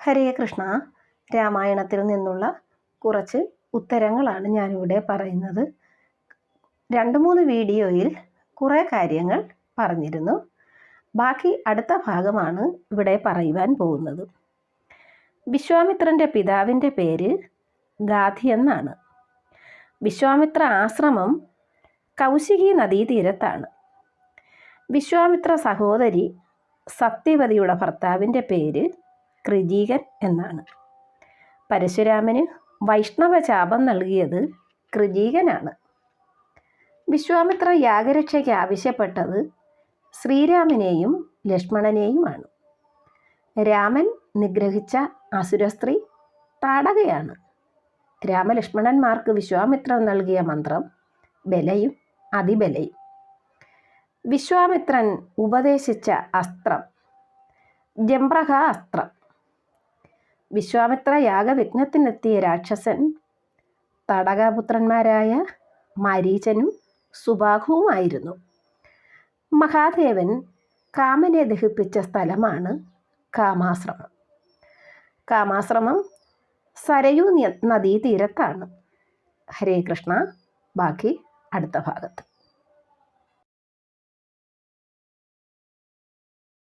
ഹരേ കൃഷ്ണ. രാമായണത്തിൽ നിന്നുള്ള കുറച്ച് ഉത്തരങ്ങളാണ് ഞാനിവിടെ പറയുന്നത്. 2-3 വീഡിയോയിൽ കുറേ കാര്യങ്ങൾ പറഞ്ഞിരുന്നു. ബാക്കി അടുത്ത ഭാഗമാണ് ഇവിടെ പറയുവാൻ പോകുന്നത്. വിശ്വാമിത്രൻ്റെ പിതാവിൻ്റെ പേര് ഗാധി എന്നാണ്. വിശ്വാമിത്ര ആശ്രമം കൗശികി നദീതീരത്താണ്. വിശ്വാമിത്ര സഹോദരി സത്യവതിയുടെ ഭർത്താവിൻ്റെ പേര് കൃജീകൻ എന്നാണ്. പരശുരാമന് വൈഷ്ണവ ശാപം നൽകിയത് കൃജീകനാണ്. വിശ്വാമിത്രൻ യാഗരക്ഷയ്ക്ക് ആവശ്യപ്പെട്ടത് ശ്രീരാമനെയും ലക്ഷ്മണനെയുമാണ്. രാമൻ നിഗ്രഹിച്ച അസുരസ്ത്രീ താടകയാണ്. രാമലക്ഷ്മണന്മാർക്ക് വിശ്വാമിത്രൻ നൽകിയ മന്ത്രം ബലയും അതിബലയും. വിശ്വാമിത്രൻ ഉപദേശിച്ച അസ്ത്രം ജംബ്രഹ അസ്ത്രം. വിശ്വാമിത്ര യാഗയജ്ഞത്തിനെത്തിയ രാക്ഷസൻ തടകപുത്രന്മാരായ മാരീചനും സുബാഹുവുമായിരുന്നു. മഹാദേവൻ കാമനെ ദഹിപ്പിച്ച സ്ഥലമാണ് കാമാശ്രമം. കാമാശ്രമം സരയൂ നദീതീരത്താണ്. ഹരേ കൃഷ്ണ. ബാക്കി അടുത്ത ഭാഗത്ത്.